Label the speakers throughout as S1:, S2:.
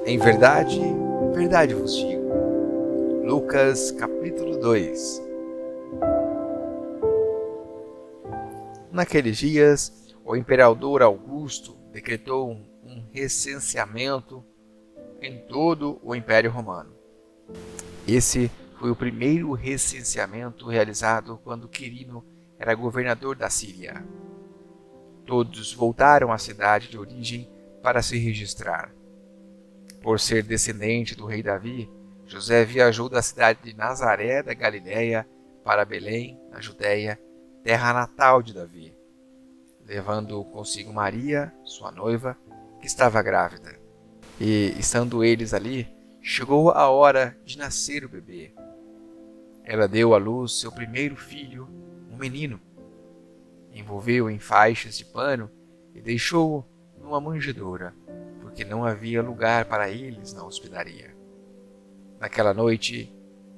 S1: Em verdade, verdade vos digo. Lucas capítulo 2. Naqueles dias, o imperador Augusto decretou um recenseamento em todo o Império Romano. Esse foi o primeiro recenseamento realizado quando Quirino era governador da Síria. Todos voltaram à cidade de origem para se registrar. Por ser descendente do rei Davi, José viajou da cidade de Nazaré da Galiléia para Belém, na Judéia, terra natal de Davi, levando consigo Maria, sua noiva, que estava grávida. E, estando eles ali, chegou a hora de nascer o bebê. Ela deu à luz seu primeiro filho, um menino. Envolveu-o em faixas de pano e deixou-o numa manjedoura, porque não havia lugar para eles na hospedaria. Naquela noite,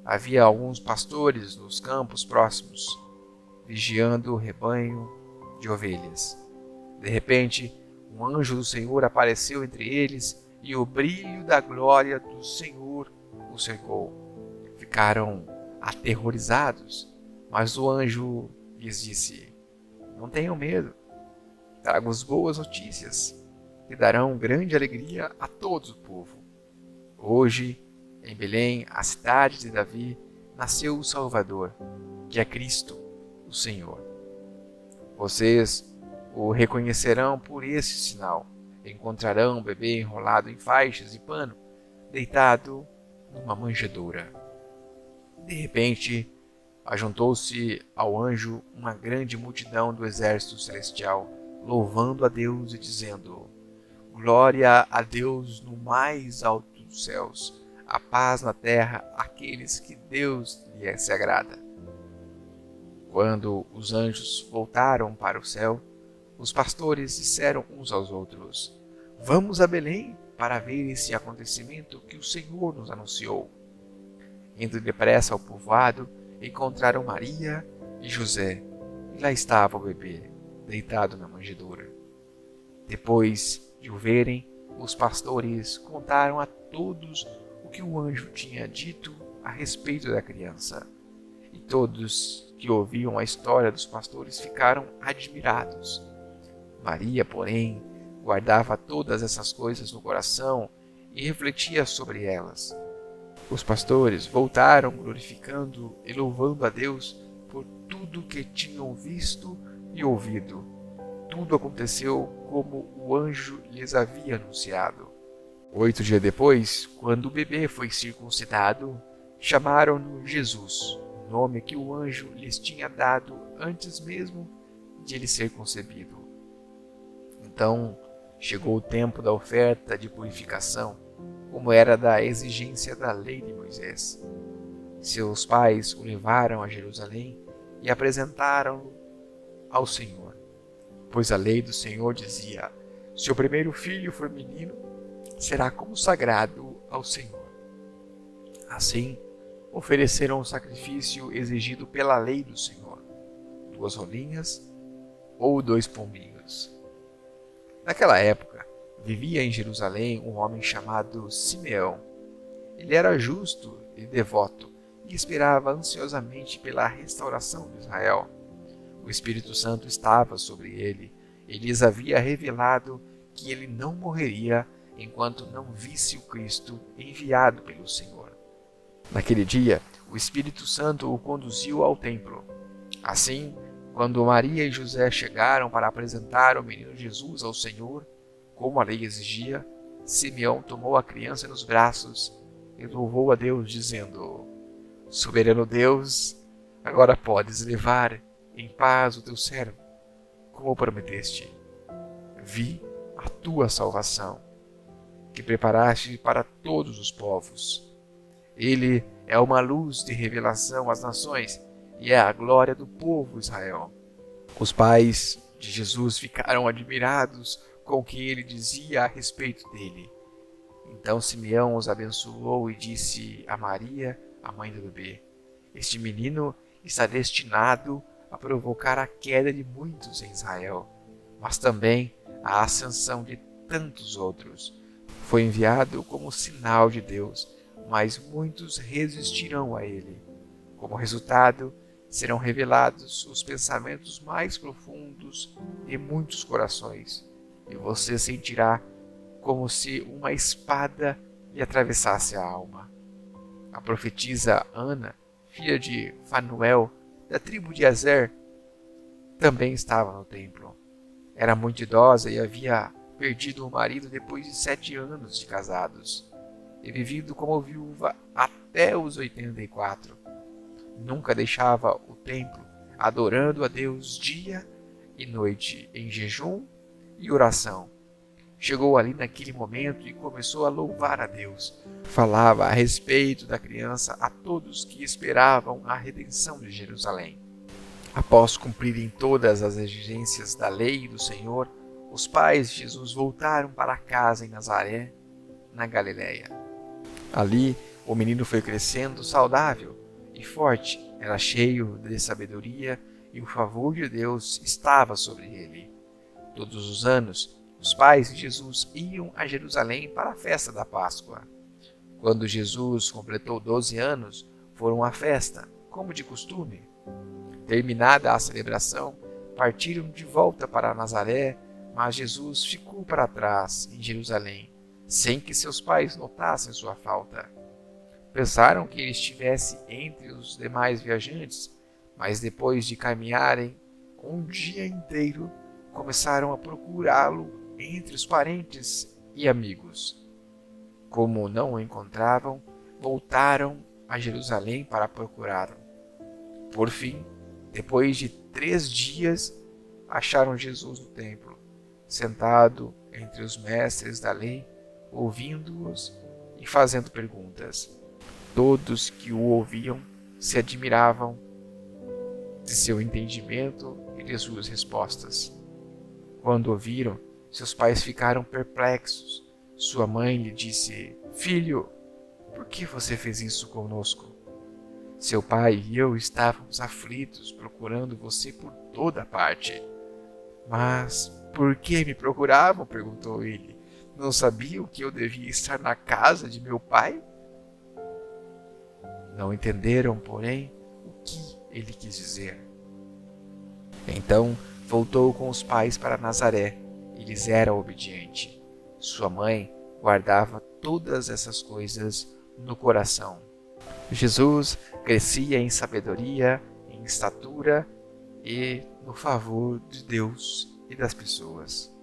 S1: havia alguns pastores nos campos próximos, vigiando o rebanho de ovelhas. De repente, um anjo do Senhor apareceu entre eles e o brilho da glória do Senhor o cercou. Ficaram aterrorizados, mas o anjo lhes disse: não tenham medo, trago-vos boas notícias, que darão grande alegria a todo o povo. Hoje, em Belém, a cidade de Davi, nasceu o Salvador, que é Cristo, o Senhor. Vocês o reconhecerão por esse sinal. Encontrarão um bebê enrolado em faixas de pano, deitado numa manjedoura. De repente, ajuntou-se ao anjo uma grande multidão do exército celestial, louvando a Deus e dizendo: glória a Deus no mais alto dos céus, a paz na terra àqueles que Deus lhe se agrada. Quando os anjos voltaram para o céu, os pastores disseram uns aos outros: vamos a Belém para ver esse acontecimento que o Senhor nos anunciou. Indo depressa ao povoado, encontraram Maria e José, e lá estava o bebê, deitado na manjedoura. Depois de o verem, os pastores contaram a todos o que o anjo tinha dito a respeito da criança. E todos que ouviam a história dos pastores ficaram admirados. Maria, porém, guardava todas essas coisas no coração e refletia sobre elas. Os pastores voltaram glorificando e louvando a Deus por tudo que tinham visto e ouvido. Tudo aconteceu como o anjo lhes havia anunciado. 8 dias depois, quando o bebê foi circuncidado, chamaram-no Jesus, o nome que o anjo lhes tinha dado antes mesmo de ele ser concebido. Então chegou o tempo da oferta de purificação, como era da exigência da lei de Moisés. Seus pais o levaram a Jerusalém e apresentaram-no ao Senhor, pois a lei do Senhor dizia: se o primeiro filho for menino, será consagrado ao Senhor. Assim, ofereceram o sacrifício exigido pela lei do Senhor: 2 rolinhas ou 2 pombinhos. Naquela época, vivia em Jerusalém um homem chamado Simeão. Ele era justo e devoto e esperava ansiosamente pela restauração de Israel. O Espírito Santo estava sobre ele e lhes havia revelado que ele não morreria enquanto não visse o Cristo enviado pelo Senhor. Naquele dia, o Espírito Santo o conduziu ao templo. Assim, quando Maria e José chegaram para apresentar o menino Jesus ao Senhor, como a lei exigia, Simeão tomou a criança nos braços e louvou a Deus, dizendo: soberano Deus, agora podes levar em paz o teu servo, como prometeste. Vi a tua salvação, que preparaste para todos os povos. Ele é uma luz de revelação às nações e é a glória do povo Israel. Os pais de Jesus ficaram admirados com o que ele dizia a respeito dele. Então Simeão os abençoou e disse a Maria, a mãe do bebê: este menino está destinado a provocar a queda de muitos em Israel, mas também a ascensão de tantos outros, Foi enviado como sinal de Deus, mas muitos resistirão a ele. Como resultado, serão revelados os pensamentos mais profundos de muitos corações, e você sentirá como se uma espada lhe atravessasse a alma. A profetisa Ana, filha de Fanuel, da tribo de Azer, também estava no templo. Era muito idosa e havia perdido o marido depois de 7 anos de casados, e vivido como viúva até os 84. Nunca deixava o templo, adorando a Deus dia e noite em jejum e oração. Chegou ali naquele momento e começou a louvar a Deus. Falava a respeito da criança a todos que esperavam a redenção de Jerusalém. Após cumprirem todas as exigências da lei do Senhor, os pais de Jesus voltaram para casa em Nazaré, na Galiléia. Ali, o menino foi crescendo saudável e forte, era cheio de sabedoria e o favor de Deus estava sobre ele. Todos os anos, os pais de Jesus iam a Jerusalém para a festa da Páscoa. Quando Jesus completou 12 anos, foram à festa, como de costume. Terminada a celebração, partiram de volta para Nazaré, mas Jesus ficou para trás, em Jerusalém, sem que seus pais notassem sua falta. Pensaram que ele estivesse entre os demais viajantes, mas depois de caminharem um dia inteiro, começaram a procurá-lo entre os parentes e amigos. Como não o encontravam, voltaram a Jerusalém para procurá-lo. Por fim, depois de 3 dias, acharam Jesus no templo, sentado entre os mestres da lei, ouvindo-os e fazendo perguntas. Todos que o ouviam se admiravam de seu entendimento e de suas respostas. Quando ouviram, seus pais ficaram perplexos. Sua mãe lhe disse: "Filho, por que você fez isso conosco? Seu pai e eu estávamos aflitos, procurando você por toda parte." "Mas por que me procuravam?" perguntou ele. "Não sabiam que eu devia estar na casa de meu pai?" Não entenderam, porém, o que ele quis dizer. Então voltou com os pais para Nazaré e lhes era obediente. Sua mãe guardava todas essas coisas no coração. Jesus crescia em sabedoria, em estatura e no favor de Deus e das pessoas.